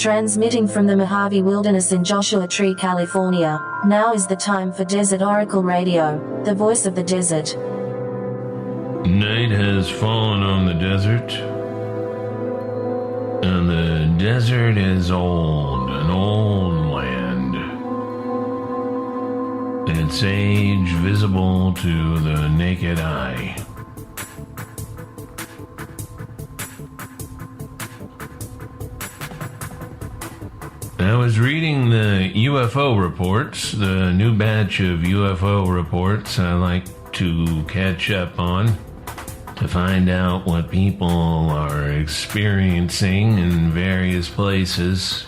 Transmitting from the Mojave Wilderness in Joshua Tree, California, now is the time for Desert Oracle Radio, the voice of the desert. Night has fallen on the desert, and the desert is old, an old land. Its age visible to the naked eye. I was reading the UFO reports, the new batch of UFO reports I like to catch up on to find out what people are experiencing in various places.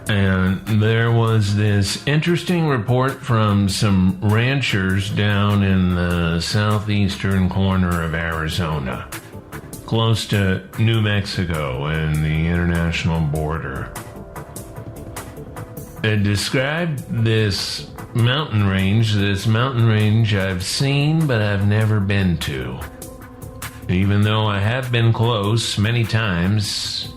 And there was this interesting report from some ranchers down in the southeastern corner of Arizona, close to New Mexico and the international border. It described this mountain range I've seen but I've never been to. Even though I have been close many times,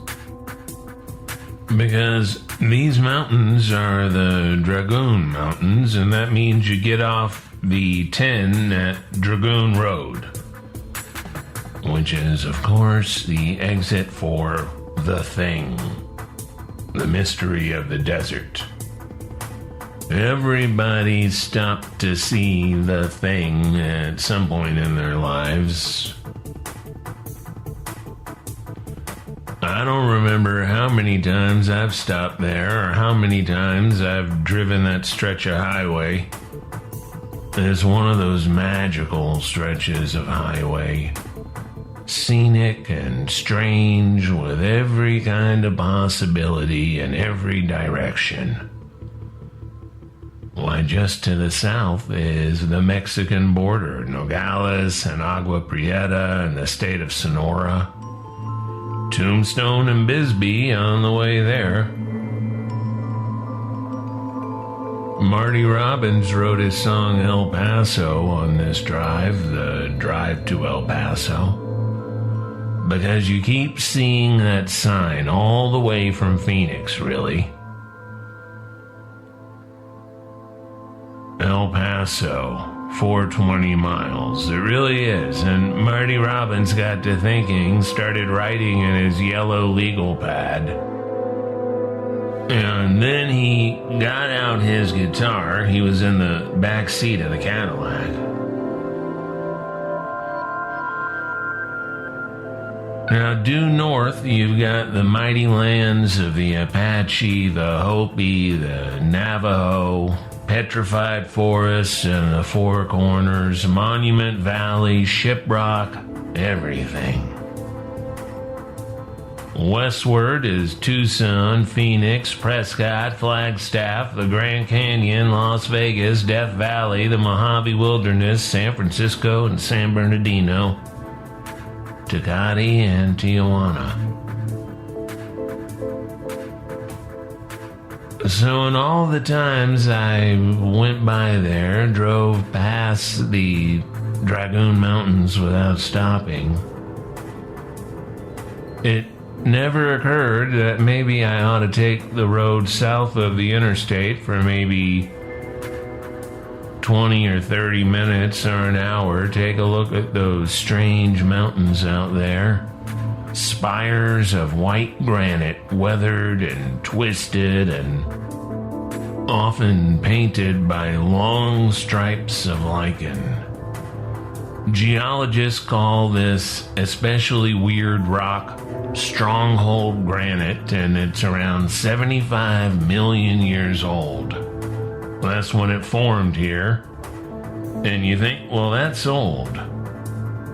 because these mountains are the Dragoon Mountains, and that means you get off the 10 at Dragoon Road, which is, of course, the exit for the Thing, the mystery of the desert. Everybody stopped to see the Thing at some point in their lives. I don't remember how many times I've stopped there or how many times I've driven that stretch of highway. It's one of those magical stretches of highway. Scenic and strange, with every kind of possibility in every direction. Why, just to the south is the Mexican border, Nogales and Agua Prieta and the state of Sonora. Tombstone and Bisbee on the way there. Marty Robbins wrote his song El Paso on this drive, the drive to El Paso. Because you keep seeing that sign all the way from Phoenix, really. El Paso, 420 miles. It really is. And Marty Robbins got to thinking, started writing in his yellow legal pad. And then he got out his guitar. He was in the back seat of the Cadillac. Now, due north, you've got the mighty lands of the Apache, the Hopi, the Navajo, petrified forests and the Four Corners, Monument Valley, Shiprock, everything. Westward is Tucson, Phoenix, Prescott, Flagstaff, the Grand Canyon, Las Vegas, Death Valley, the Mojave Wilderness, San Francisco, and San Bernardino, Tecate, and Tijuana. So in all the times I went by there, drove past the Dragoon Mountains without stopping, it never occurred that maybe I ought to take the road south of the interstate for maybe 20 or 30 minutes or an hour, take a look at those strange mountains out there. Spires of white granite, weathered and twisted and often painted by long stripes of lichen. Geologists call this especially weird rock stronghold granite, and it's around 75 million years old. That's when it formed here. And you think, well, that's old.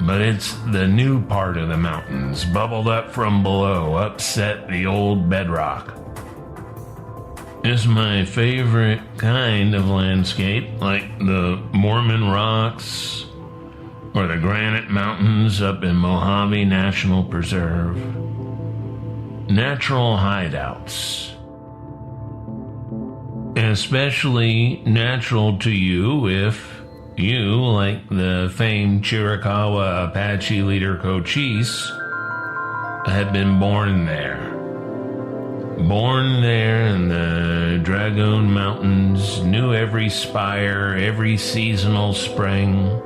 But it's the new part of the mountains, bubbled up from below, upset the old bedrock. It's my favorite kind of landscape, like the Mormon Rocks or the Granite Mountains up in Mojave National Preserve. Natural hideouts. Especially natural to you if you, like the famed Chiricahua Apache leader Cochise, had been born there. Born there in the Dragoon Mountains, knew every spire, every seasonal spring,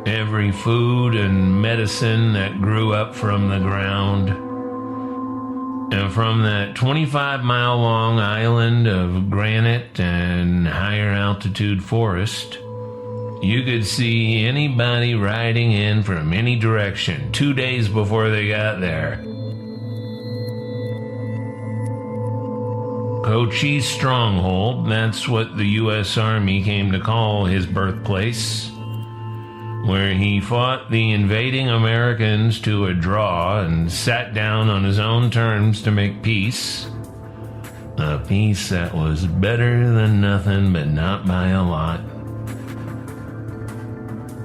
every food and medicine that grew up from the ground. And from that 25-mile-long island of granite and higher altitude forest, you could see anybody riding in from any direction 2 days before they got there. Cochise Stronghold, that's what the U.S. Army came to call his birthplace, where he fought the invading Americans to a draw and sat down on his own terms to make peace. A peace that was better than nothing, but not by a lot.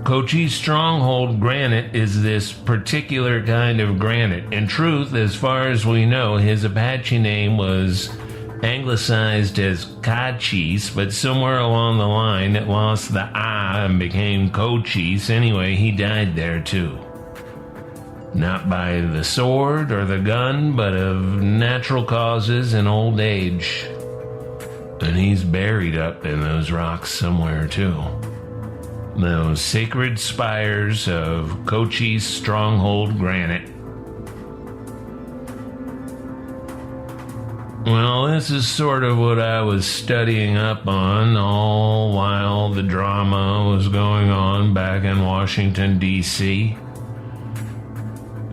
Cochise Stronghold granite is this particular kind of granite. In truth, as far as we know, his Apache name was anglicized as Cochise, but somewhere along the line it lost the I and became Cochise. Anyway, he died there too. Not by the sword or the gun, but of natural causes and old age. And he's buried up in those rocks somewhere too. Those sacred spires of Cochise Stronghold granite. Well, this is sort of what I was studying up on all while the drama was going on back in Washington, D.C.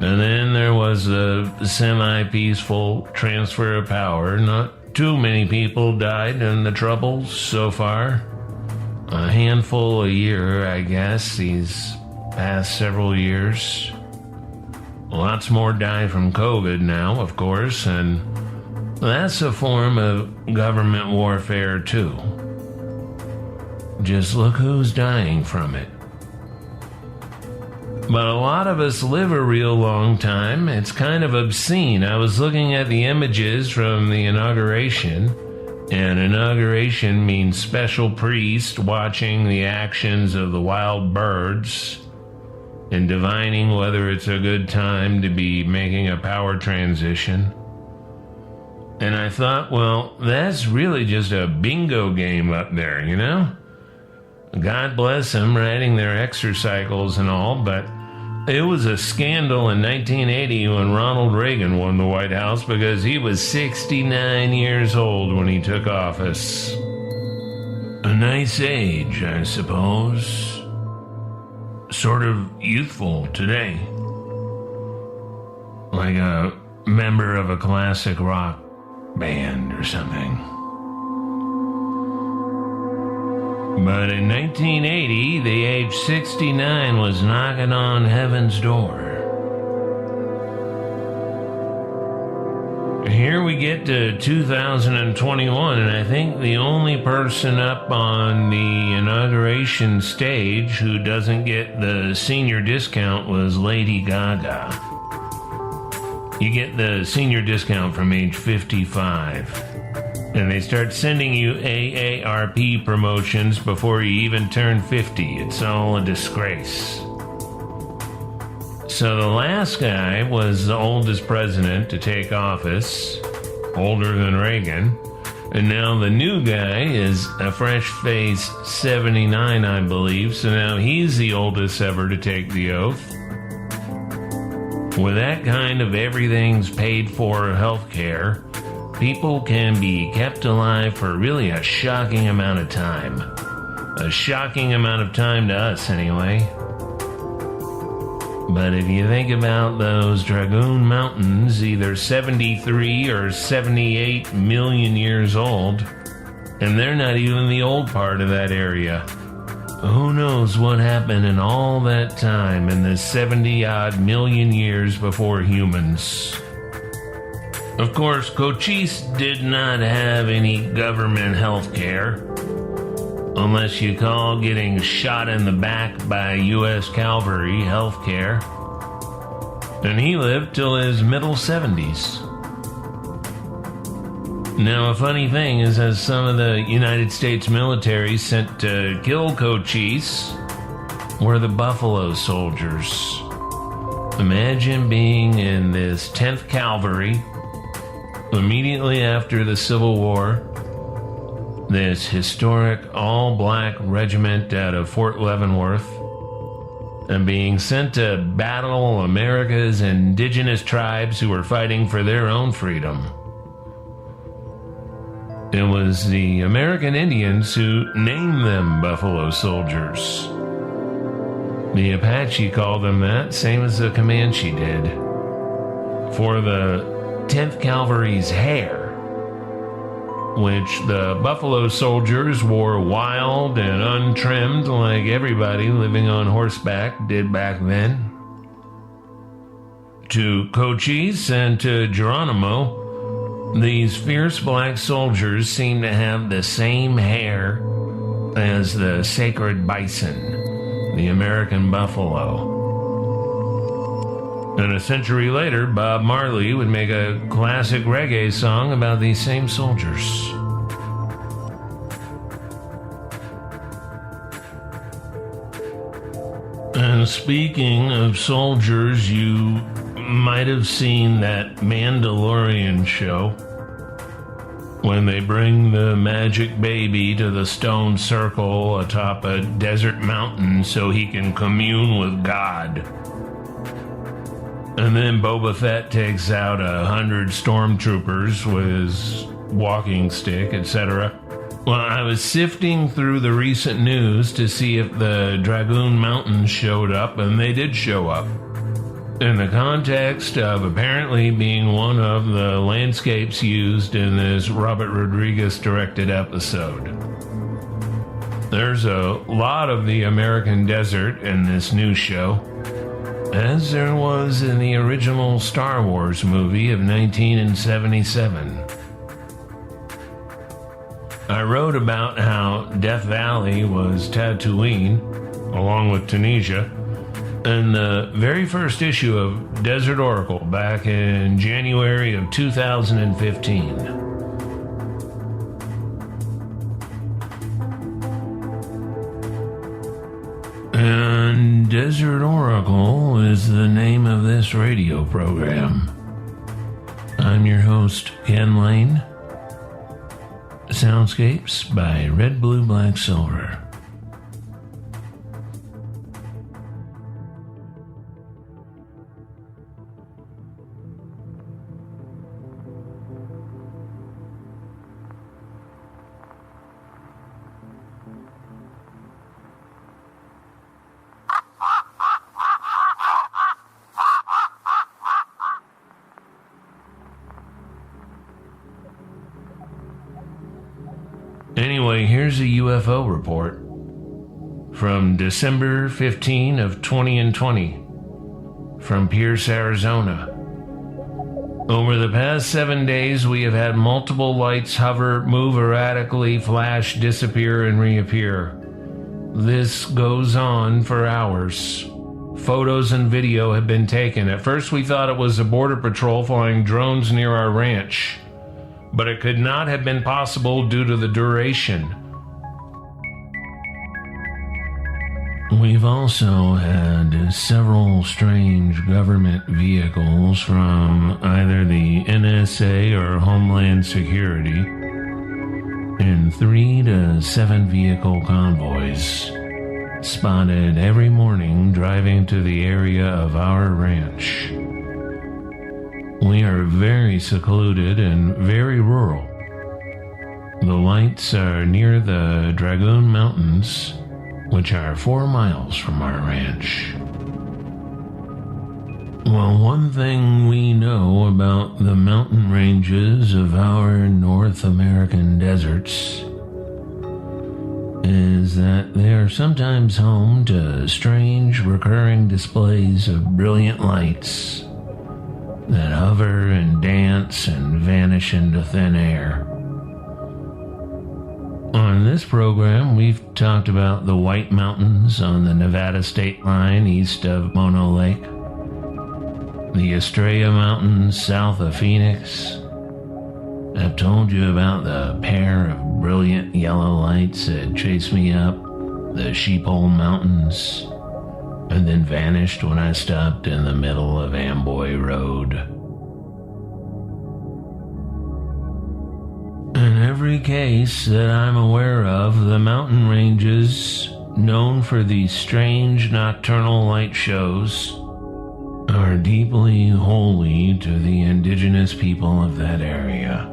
And then there was a semi-peaceful transfer of power. Not too many people died in the Troubles so far. A handful a year, I guess, these past several years. Lots more die from COVID now, of course, and that's a form of government warfare, too. Just look who's dying from it. But a lot of us live a real long time. It's kind of obscene. I was looking at the images from the inauguration, and inauguration means special priest watching the actions of the wild birds and divining whether it's a good time to be making a power transition. And I thought, well, that's really just a bingo game up there, you know? God bless them riding their exercycles and all, but it was a scandal in 1980 when Ronald Reagan won the White House because he was 69 years old when he took office. A nice age, I suppose. Sort of youthful today. Like a member of a classic rock band or something. But in 1980, the age 69 was knocking on heaven's door. Here we get to 2021, and I think the only person up on the inauguration stage who doesn't get the senior discount was Lady Gaga. You get the senior discount from age 55. And they start sending you AARP promotions before you even turn 50. It's all a disgrace. So the last guy was the oldest president to take office, older than Reagan. And now the new guy is a fresh-faced 79, I believe. So now he's the oldest ever to take the oath. With that kind of everything's paid for health care, people can be kept alive for really a shocking amount of time. A shocking amount of time to us, anyway. But if you think about those Dragoon Mountains, either 73 or 78 million years old, and they're not even the old part of that area. Who knows what happened in all that time in the 70-odd million years before humans. Of course, Cochise did not have any government health care, unless you call getting shot in the back by U.S. cavalry health care. And he lived till his middle 70s. Now, a funny thing is that some of the United States military sent to kill Cochise were the Buffalo Soldiers. Imagine being in this 10th Cavalry, Immediately after the Civil War, this historic all-black regiment out of Fort Leavenworth and being sent to battle America's indigenous tribes who were fighting for their own freedom. It was the American Indians who named them Buffalo Soldiers. The Apache called them that, same as the Comanche did. For the 10th Cavalry's hair, which the Buffalo Soldiers wore wild and untrimmed like everybody living on horseback did back then. To Cochise and to Geronimo, these fierce black soldiers seem to have the same hair as the sacred bison, the American buffalo. And a century later, Bob Marley would make a classic reggae song about these same soldiers. And speaking of soldiers, you might have seen that Mandalorian show when they bring the magic baby to the stone circle atop a desert mountain so he can commune with God. And then Boba Fett takes out 100 stormtroopers with his walking stick, etc. Well, I was sifting through the recent news to see if the Dragoon Mountains showed up, and they did show up. In the context of apparently being one of the landscapes used in this Robert Rodriguez-directed episode. There's a lot of the American desert in this new show, as there was in the original Star Wars movie of 1977. I wrote about how Death Valley was Tatooine, along with Tunisia, in the very first issue of Desert Oracle back in January of 2015. And Desert Oracle is the name of this radio program. I'm your host, Ken Lane. Soundscapes by RedBlueBlackSilver. Anyway, here's a UFO report from December 15 of 2020 from Pierce, Arizona. Over the past 7 days, we have had multiple lights hover, move erratically, flash, disappear, and reappear. This goes on for hours. Photos and video have been taken. At first, we thought it was the Border Patrol flying drones near our ranch, but it could not have been possible due to the duration. We've also had several strange government vehicles from either the NSA or Homeland Security in 3 to 7 vehicle convoys spotted every morning driving to the area of our ranch. We are very secluded and very rural. The lights are near the Dragoon Mountains, which are 4 miles from our ranch. Well, one thing we know about the mountain ranges of our North American deserts is that they are sometimes home to strange recurring displays of brilliant lights that hover and dance and vanish into thin air. On this program, we've talked about the White Mountains on the Nevada state line east of Mono Lake, the Estrella Mountains south of Phoenix. I've told you about the pair of brilliant yellow lights that chased me up the Sheephole Mountains and then vanished when I stopped in the middle of Amboy Road. every case that I'm aware of, the mountain ranges known for these strange nocturnal light shows are deeply holy to the indigenous people of that area.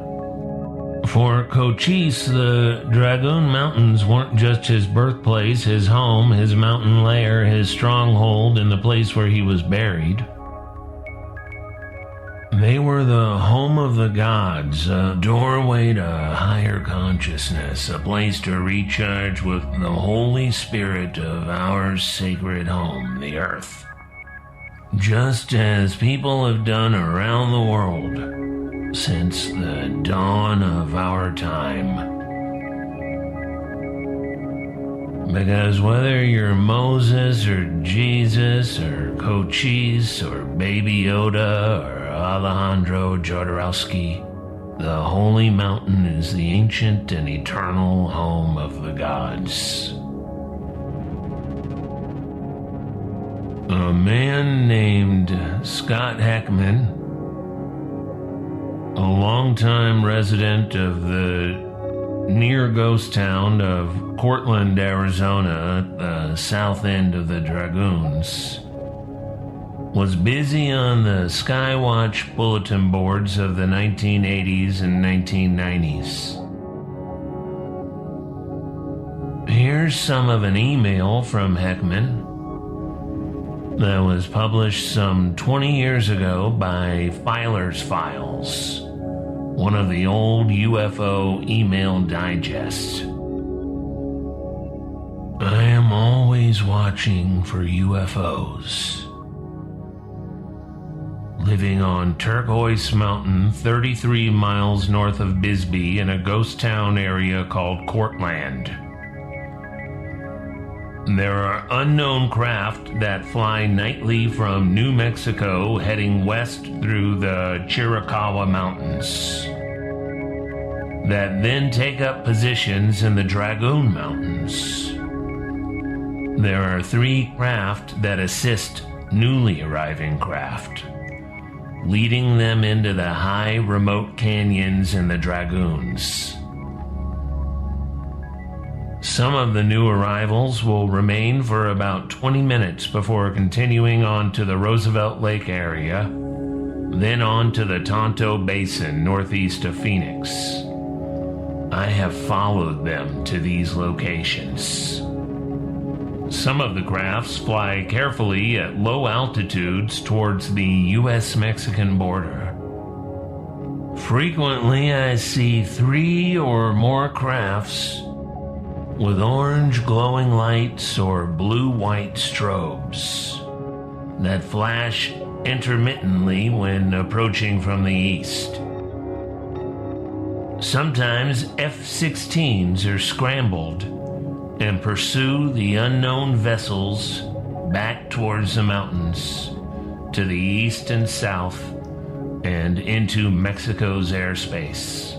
For Cochise, the Dragoon Mountains weren't just his birthplace, his home, his mountain lair, his stronghold, and the place where he was buried. They were the home of the gods, a doorway to higher consciousness, a place to recharge with the Holy Spirit of our sacred home, the earth. Just as people have done around the world since the dawn of our time. Because whether you're Moses or Jesus or Cochise or Baby Yoda or Alejandro Jodorowsky, the Holy Mountain is the ancient and eternal home of the gods. A man named Scott Heckman, a longtime resident of the near ghost town of Cortland, Arizona, at the south end of the Dragoons, was busy on the Skywatch bulletin boards of the 1980s and 1990s. Here's some of an email from Heckman that was published some 20 years ago by Filer's Files, one of the old UFO email digests. I am always watching for UFOs. Living on Turquoise Mountain, 33 miles north of Bisbee, in a ghost town area called Cortland. There are unknown craft that fly nightly from New Mexico heading west through the Chiricahua Mountains that then take up positions in the Dragoon Mountains. There are 3 craft that assist newly arriving craft, leading them into the high remote canyons in the Dragoons. Some of the new arrivals will remain for about 20 minutes before continuing on to the Roosevelt Lake area, then on to the Tonto Basin northeast of Phoenix. I have followed them to these locations. Some of the crafts fly carefully at low altitudes towards the U.S.-Mexican border. Frequently, I see 3 or more crafts with orange glowing lights or blue-white strobes that flash intermittently when approaching from the east. Sometimes F-16s are scrambled and pursue the unknown vessels back towards the mountains, to the east and south, and into Mexico's airspace.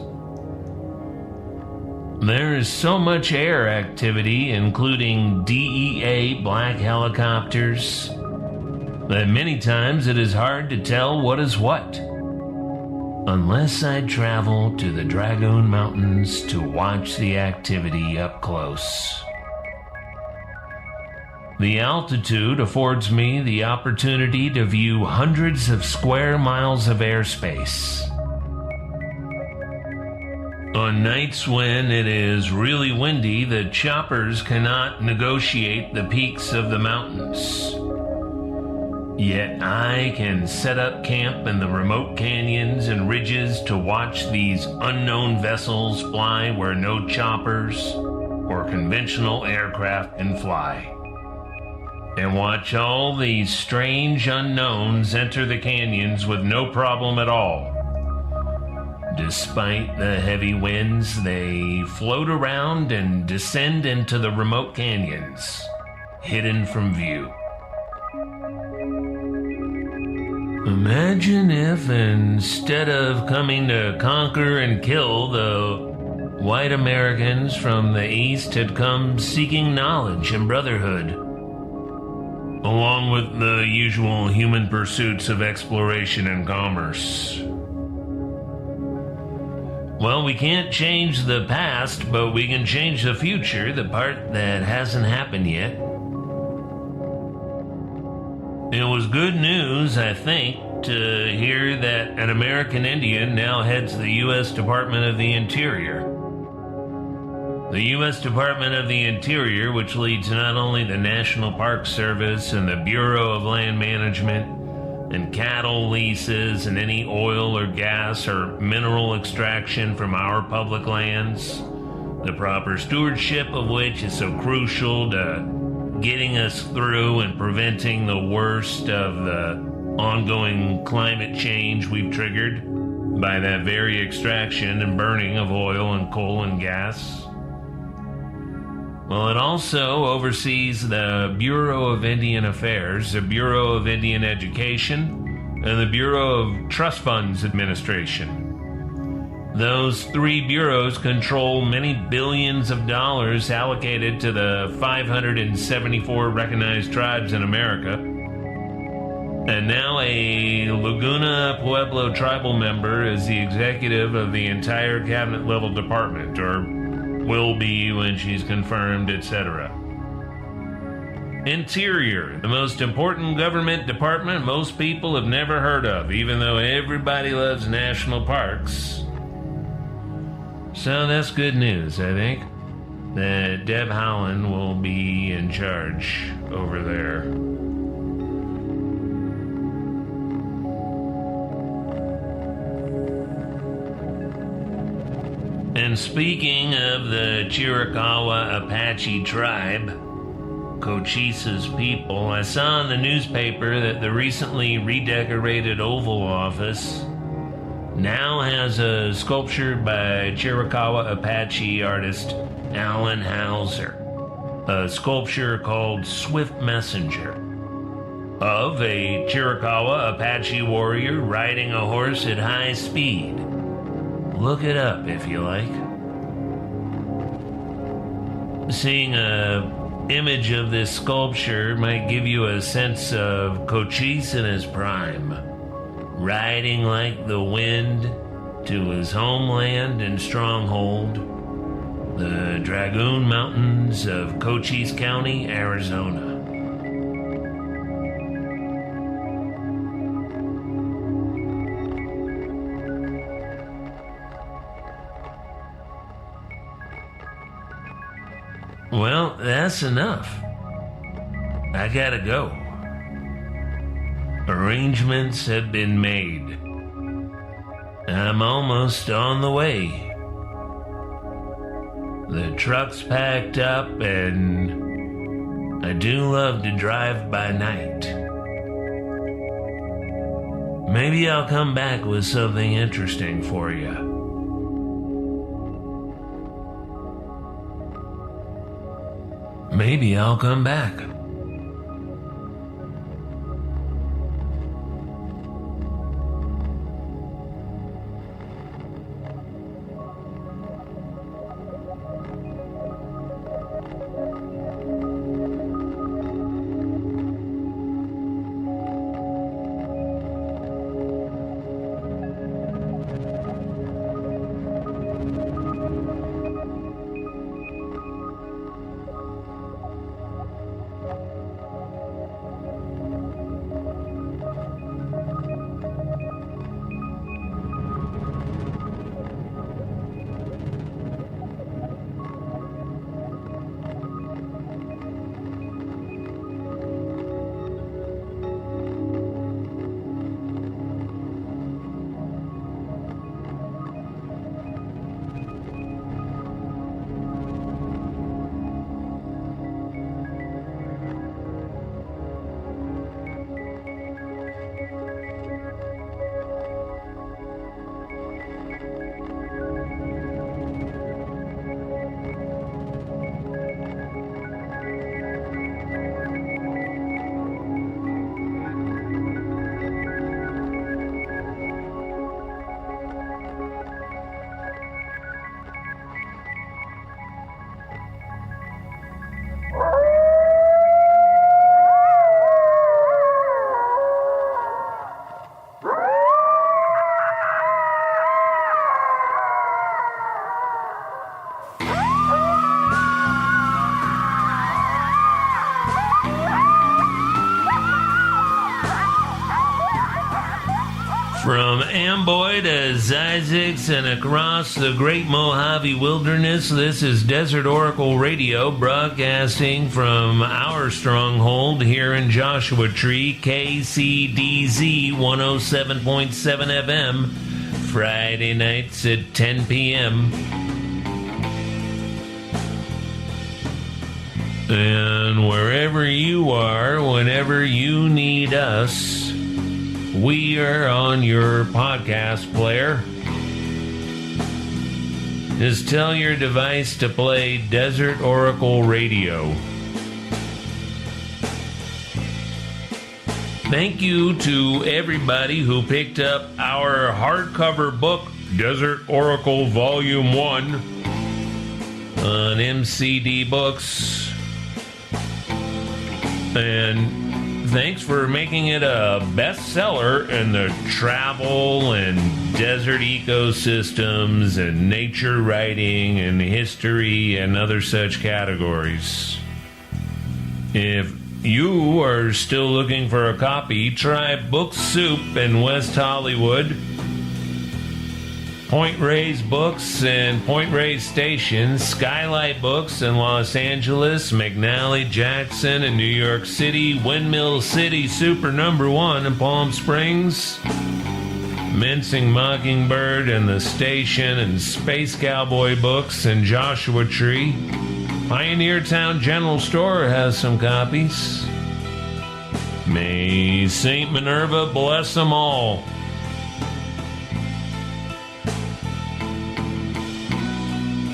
There is so much air activity, including DEA black helicopters, that many times it is hard to tell what is what, unless I travel to the Dragoon Mountains to watch the activity up close. The altitude affords me the opportunity to view hundreds of square miles of airspace. On nights when it is really windy, the choppers cannot negotiate the peaks of the mountains. Yet I can set up camp in the remote canyons and ridges to watch these unknown vessels fly where no choppers or conventional aircraft can fly, and watch all these strange unknowns enter the canyons with no problem at all. Despite the heavy winds, they float around and descend into the remote canyons, hidden from view. Imagine if, instead of coming to conquer and kill, the white Americans from the East had come seeking knowledge and brotherhood, along with the usual human pursuits of exploration and commerce. Well, we can't change the past, but we can change the future, the part that hasn't happened yet. It was good news, I think, to hear that an American Indian now heads the U.S. Department of the Interior. The U.S. Department of the Interior, which leads not only the National Park Service and the Bureau of Land Management and cattle leases and any oil or gas or mineral extraction from our public lands, the proper stewardship of which is so crucial to getting us through and preventing the worst of the ongoing climate change we've triggered by that very extraction and burning of oil and coal and gas. Well, it also oversees the Bureau of Indian Affairs, the Bureau of Indian Education, and the Bureau of Trust Funds Administration. Those three bureaus control many billions of dollars allocated to the 574 recognized tribes in America. And now a Laguna Pueblo tribal member is the executive of the entire cabinet-level department, or will be when she's confirmed, etc. Interior, the most important government department most people have never heard of, even though everybody loves national parks. So that's good news, I think, that Deb Howland will be in charge over there. And speaking of the Chiricahua Apache tribe, Cochise's people, I saw in the newspaper that the recently redecorated Oval Office now has a sculpture by Chiricahua Apache artist Alan Hauser, a sculpture called Swift Messenger, of a Chiricahua Apache warrior riding a horse at high speed. Look it up if you like. Seeing a image of this sculpture might give you a sense of Cochise in his prime, riding like the wind to his homeland and stronghold, the Dragoon Mountains of Cochise County, Arizona. Well, that's enough. I gotta go. Arrangements have been made. I'm almost on the way. The truck's packed up and I do love to drive by night. Maybe I'll come back with something interesting for you. Maybe I'll come back. From Amboy to Zizix and across the Great Mojave Wilderness, this is Desert Oracle Radio, broadcasting from our stronghold here in Joshua Tree, KCDZ 107.7 FM, Friday nights at 10 p.m. And wherever you are, whenever you need us, we are on your podcast player. Just tell your device to play Desert Oracle Radio. Thank you to everybody who picked up our hardcover book, Desert Oracle Volume 1, on MCD Books. And thanks for making it a bestseller in the travel and desert ecosystems and nature writing and history and other such categories. If you are still looking for a copy, try Book Soup in West Hollywood, Point Reyes Books and Point Reyes Station, Skylight Books in Los Angeles, McNally Jackson in New York City, Windmill City Super Number 1 in Palm Springs, Mincing Mockingbird and the Station and Space Cowboy Books in Joshua Tree. Pioneer Town General Store has some copies. May St. Minerva bless them all.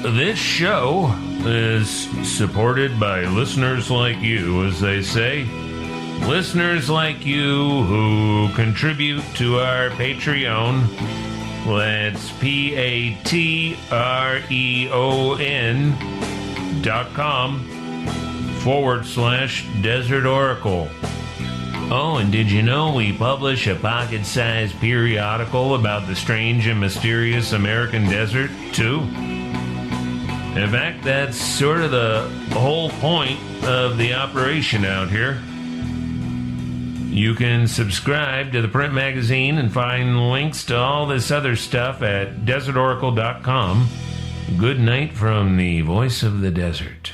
This show is supported by listeners like you, as they say. Listeners like you who contribute to our Patreon. That's patreon.com/Desert Oracle. Oh, and did you know we publish a pocket-sized periodical about the strange and mysterious American desert, too? In fact, that's sort of the whole point of the operation out here. You can subscribe to the print magazine and find links to all this other stuff at desertoracle.com. Good night from the voice of the desert.